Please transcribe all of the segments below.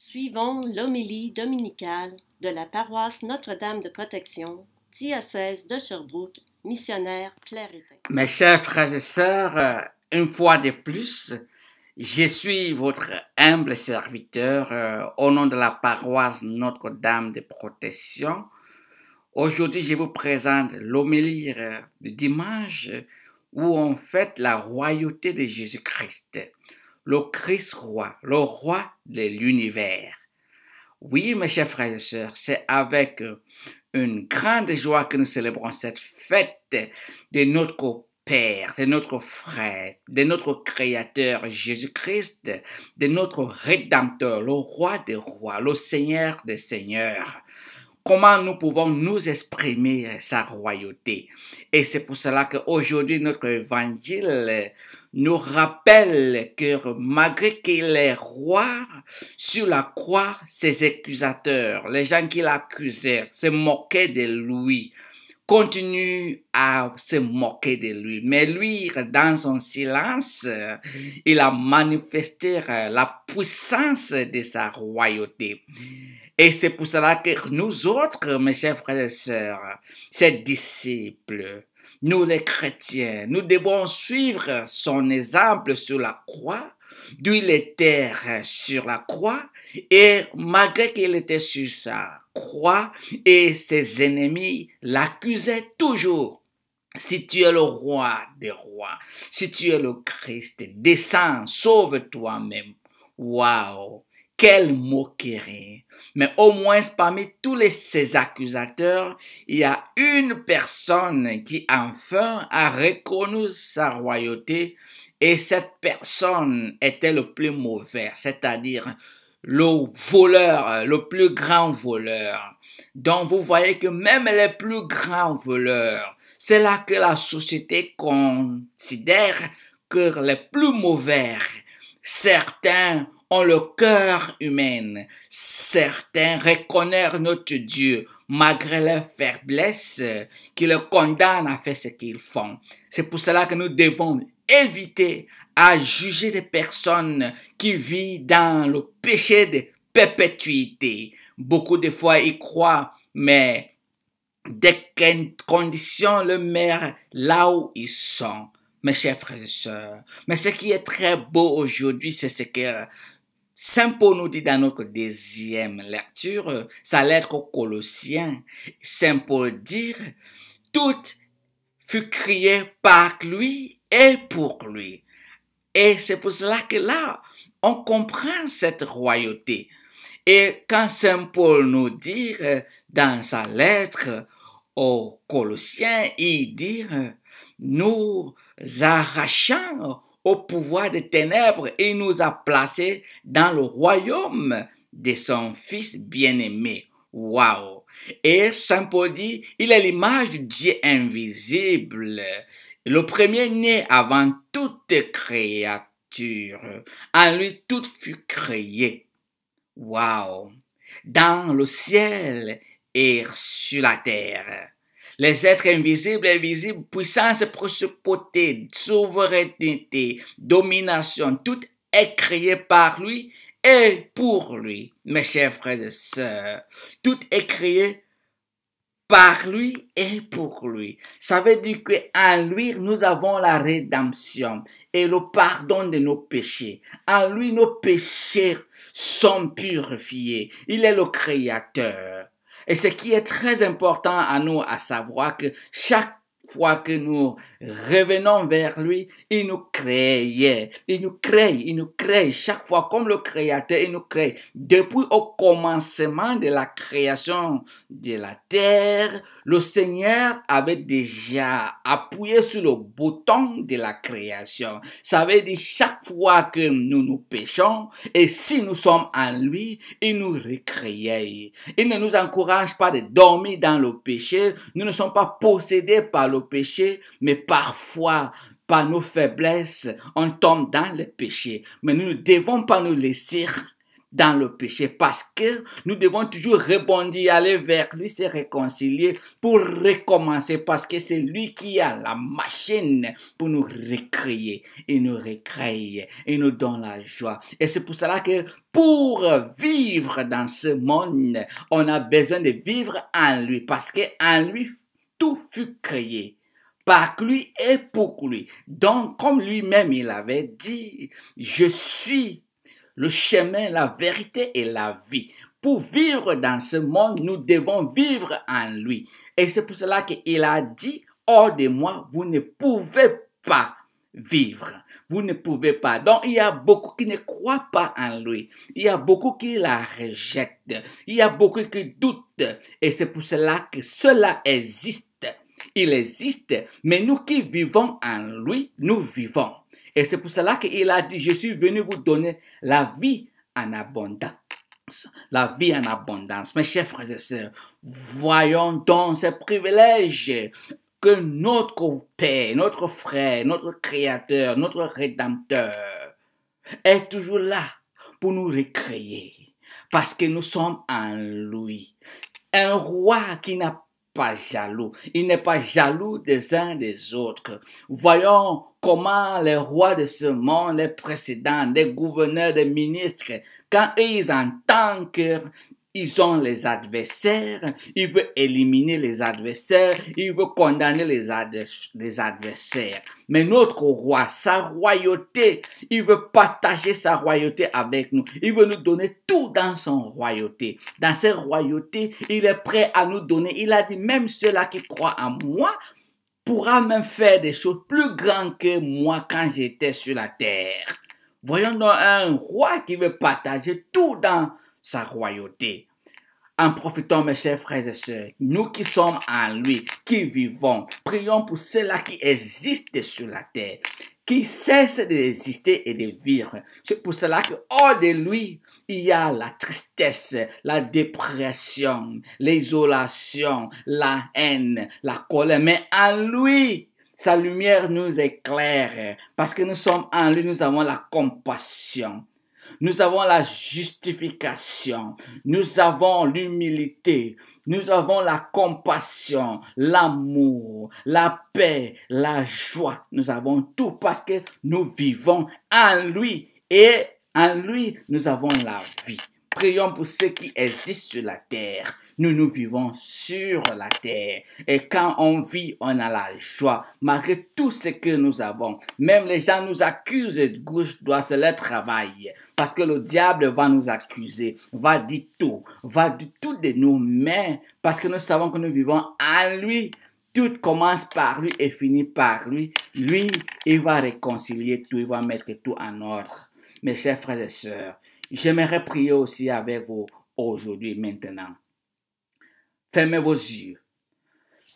Suivons l'homélie dominicale de la paroisse Notre-Dame de Protection, diocèse de Sherbrooke, missionnaire Claire-Étain. Mes chers frères et sœurs, une fois de plus, je suis votre humble serviteur au nom de la paroisse Notre-Dame de Protection. Aujourd'hui, je vous présente l'homélie du dimanche où on fête la royauté de Jésus-Christ, le Christ roi, le roi de l'univers. Oui, mes chers frères et sœurs, c'est avec une grande joie que nous célébrons cette fête de notre Père, de notre frère, de notre Créateur Jésus-Christ, de notre Rédempteur, le Roi des rois, le Seigneur des seigneurs. Comment nous pouvons nous exprimer sa royauté. Et c'est pour cela qu'aujourd'hui, notre évangile nous rappelle que malgré qu'il est roi, sur la croix, ses accusateurs, les gens qui l'accusaient, se moquaient de lui, continuent à se moquer de lui. Mais lui, dans son silence, il a manifesté la puissance de sa royauté. Et c'est pour cela que nous autres, mes chers frères et sœurs, ses disciples, nous les chrétiens, nous devons suivre son exemple sur la croix, d'où il était sur la croix, et malgré qu'il était sur sa croix, et ses ennemis l'accusaient toujours. Si tu es le roi des rois, si tu es le Christ, descends, sauve toi-même. Waouh! Quelle moquerie! Mais au moins parmi ces accusateurs, il y a une personne qui enfin a reconnu sa royauté et cette personne était le plus mauvais, c'est-à-dire le voleur, le plus grand voleur. Donc vous voyez que même les plus grands voleurs, c'est là que la société considère que les plus mauvais, certains ont le cœur humain. Certains reconnaissent notre Dieu malgré leurs faiblesses qui le condamnent à faire ce qu'ils font. C'est pour cela que nous devons éviter à juger des personnes qui vivent dans le péché de perpétuité. Beaucoup de fois, ils croient, mais dès qu'une condition le met là où ils sont. Mes chers frères et sœurs, mais ce qui est très beau aujourd'hui, c'est ce que Saint Paul nous dit dans notre deuxième lecture, sa lettre aux Colossiens. Saint Paul dit, tout fut créé par lui et pour lui. Et c'est pour cela que là, on comprend cette royauté. Et quand Saint Paul nous dit dans sa lettre aux Colossiens, il dit, nous arrachant au pouvoir des ténèbres et nous a placés dans le royaume de son Fils bien-aimé. Waouh! Et Saint Paul dit, il est l'image du Dieu invisible, le premier-né avant toute créature. En lui, tout fut créé. Waouh! Dans le ciel et sur la terre. Les êtres invisibles et visibles, puissance, principauté, souveraineté, domination, tout est créé par lui et pour lui. Mes chers frères et sœurs, tout est créé par lui et pour lui. Ça veut dire qu'en lui, nous avons la rédemption et le pardon de nos péchés. En lui, nos péchés sont purifiés. Il est le Créateur. Et ce qui est très important à nous à savoir que chaque fois que nous revenons vers lui, il nous crée. Il nous crée chaque fois comme le Créateur, il nous crée. Depuis au commencement de la création de la terre, le Seigneur avait déjà appuyé sur le bouton de la création. Ça veut dire chaque fois que nous péchons, et si nous sommes en lui, il nous recrée. Il ne nous encourage pas de dormir dans le péché. Nous ne sommes pas possédés par le péché, mais parfois, par nos faiblesses, on tombe dans le péché. Mais nous ne devons pas nous laisser dans le péché parce que nous devons toujours rebondir, aller vers lui, se réconcilier pour recommencer parce que c'est lui qui a la machine pour nous recréer et nous recréer et nous donne la joie. Et c'est pour cela que pour vivre dans ce monde, on a besoin de vivre en lui parce que en lui, tout fut créé. Par lui et pour lui. Donc, comme lui-même il avait dit, je suis le chemin, la vérité et la vie. Pour vivre dans ce monde, nous devons vivre en lui. Et c'est pour cela qu'il a dit, hors de moi, vous ne pouvez pas vivre. Vous ne pouvez pas. Donc, il y a beaucoup qui ne croient pas en lui. Il y a beaucoup qui la rejettent. Il y a beaucoup qui doutent. Et c'est pour cela que cela existe. Il existe, mais nous qui vivons en lui, nous vivons. Et c'est pour cela qu'il a dit, je suis venu vous donner la vie en abondance. La vie en abondance. Mes chers frères et sœurs, voyons donc ces privilèges que notre Père, notre frère, notre Créateur, notre Rédempteur est toujours là pour nous recréer. Parce que nous sommes en lui. Un roi qui n'a pas jaloux. Il n'est pas jaloux des uns des autres. Voyons comment les rois de ce monde, les précédents, les gouverneurs, les ministres, quand ils entendent qu'ils ont les adversaires, ils veulent éliminer les adversaires, ils veulent condamner les adversaires. Mais notre roi, sa royauté, il veut partager sa royauté avec nous. Il veut nous donner tout dans son royauté. Dans cette royauté, il est prêt à nous donner. Il a dit, même ceux-là qui croient en moi pourra même faire des choses plus grandes que moi quand j'étais sur la terre. Voyons donc un roi qui veut partager tout dans sa royauté. En profitant, mes chers frères et sœurs, nous qui sommes en lui, qui vivons, prions pour ceux-là qui existent sur la terre, qui cessent d'exister et de vivre. C'est pour cela que hors de lui, il y a la tristesse, la dépression, l'isolation, la haine, la colère. Mais en lui, sa lumière nous éclaire. Parce que nous sommes en lui, nous avons la compassion. Nous avons la justification, nous avons l'humilité, nous avons la compassion, l'amour, la paix, la joie. Nous avons tout parce que nous vivons en lui et en lui, nous avons la vie. Prions pour ceux qui existent sur la terre. Nous vivons sur la terre. Et quand on vit, on a la joie. Malgré tout ce que nous avons. Même les gens nous accusent de gauche, droite, c'est leur travail. Parce que le diable va nous accuser, va dire tout de nous. Mais parce que nous savons que nous vivons en lui, tout commence par lui et finit par lui. Lui, il va réconcilier tout, il va mettre tout en ordre. Mes chers frères et sœurs, j'aimerais prier aussi avec vous aujourd'hui, maintenant. Fermez vos yeux.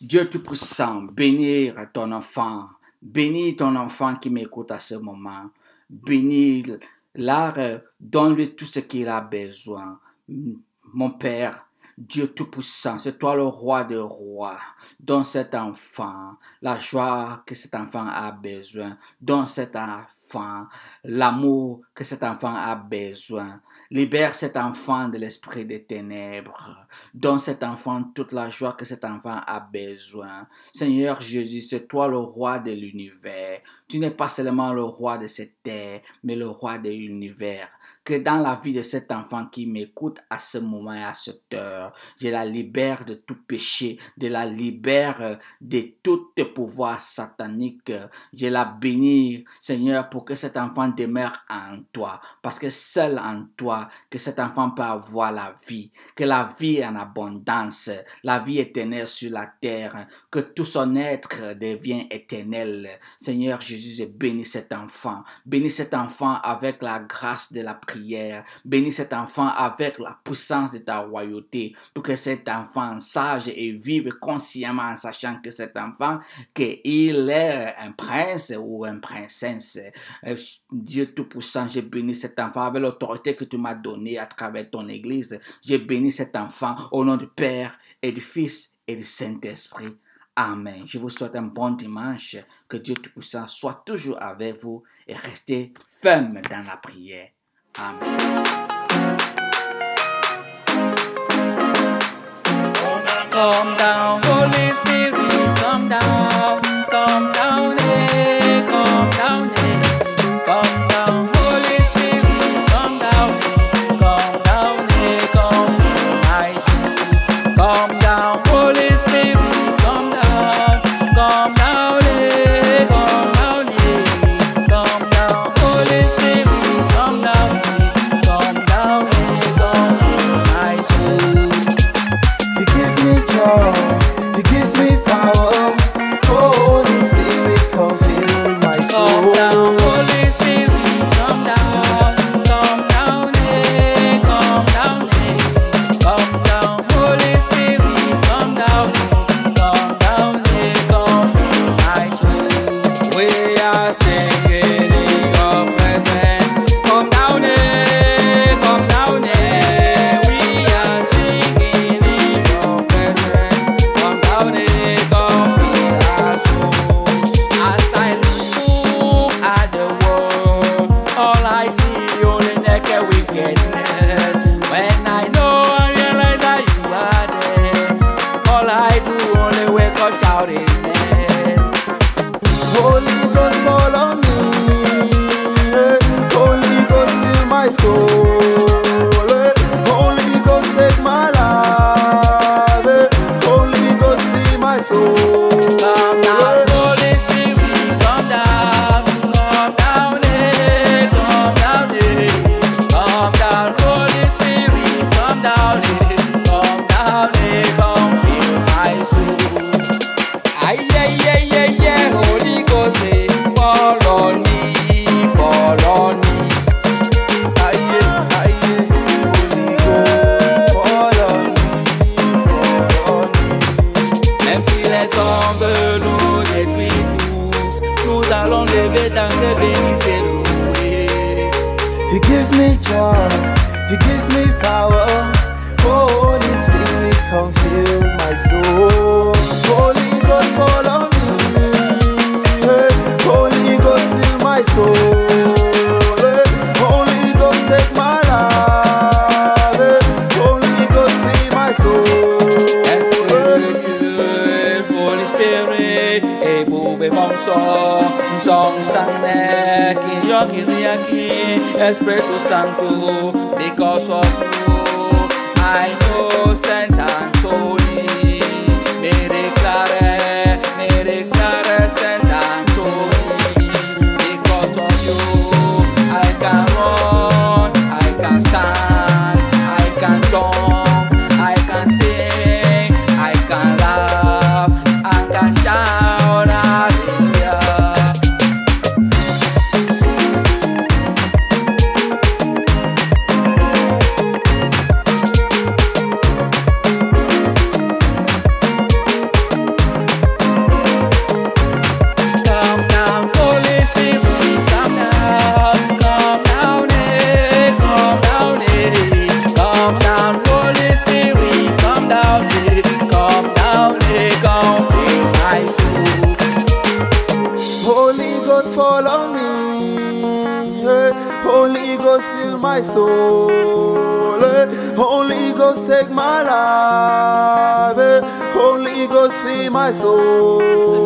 Dieu Tout-Puissant, bénir ton enfant. Bénis ton enfant qui m'écoute à ce moment. Bénis-la, donne-lui tout ce qu'il a besoin. Mon Père, Dieu Tout-Puissant, c'est toi le roi des rois. Donne cet enfant la joie que cet enfant a besoin. Donne cet enfant l'amour que cet enfant a besoin. Libère cet enfant de l'esprit des ténèbres. Donne cet enfant toute la joie que cet enfant a besoin. Seigneur Jésus, c'est toi le roi de l'univers. Tu n'es pas seulement le roi de cette terre, mais le roi de l'univers. Que dans la vie de cet enfant qui m'écoute à ce moment et à cette heure, je la libère de tout péché, je la libère de tout pouvoir satanique. Je la bénis, Seigneur, pour que cet enfant demeure en toi. Parce que seul en toi, que cet enfant peut avoir la vie. Que la vie en abondance, la vie éternelle sur la terre. Que tout son être devienne éternel. Seigneur Jésus, je bénis cet enfant. Bénis cet enfant avec la grâce de la prière. Bénis cet enfant avec la puissance de ta royauté. Pour que cet enfant sache et vive consciemment en sachant que cet enfant, qu'il est un prince ou une princesse. Dieu Tout-Puissant, je bénis cet enfant avec l'autorité que tu m'as donnée à travers ton Église. Je bénis cet enfant au nom du Père et du Fils et du Saint-Esprit. Amen. Je vous souhaite un bon dimanche. Que Dieu Tout-Puissant soit toujours avec vous et restez ferme dans la prière. Amen. Come down, Holy Spirit, come down, eh, come down, eh. Come down, Holy Spirit, come down, eh, come fill my soul. Come down, Holy Spirit, come down, eh, come down, eh. Come down, Holy Spirit, come down, eh, come fill my soul. You give me joy, you give me power. Holy Spirit, come fill my soul. Come down, Holy Spirit, come down, eh, come down, eh. Come down, Holy Spirit, come down, eh, come fill my soul. We are singing in your presence. Come down, eh, come down, eh. We are singing in your presence. Come down, eh, come fill our souls. As I look at the world, all I see only naked wickedness. When I know and realize that you are there, all I do only wake up shouting, eh. Holy Ghost, fall on me. Holy Ghost, fill my soul. Holy Ghost, take my life. Holy Ghost, fill my soul. Come down, Holy Spirit, come down, eh, come down, eh. Come down, Holy Spirit, come down, eh, come fill my soul. Ay, Holy Ghost, eh, fall on me, fall on me. Aye, Holy Ghost, fall on me, fall on me. Même si les ombres nous détruisent tous, nous allons lever dans tes bénites et louer. You give me joy, you give me power. Holy Spirit, come fill my soul. Holy Ghost, fall on me. Holy Ghost, fill my soul. Holy Ghost, take my life. Holy Ghost, fill my soul. Esprit de Dieu, Holy Spirit, et boube mon son sang qui Espiritu Santo, because of you, I know Saint Anthony, me declare Saint Anthony, because of you, I can run, I can stand, I can jump, I can sing, I can laugh, I can shout, hallelujah. Come down, Holy Spirit, come down, eh, come down, eh. Come down, Holy Spirit, come down, eh, come fill my soul. Holy Ghost, fall on me. Holy Ghost, fill my soul. Holy Ghost, take my life. Holy Ghost, fill my soul.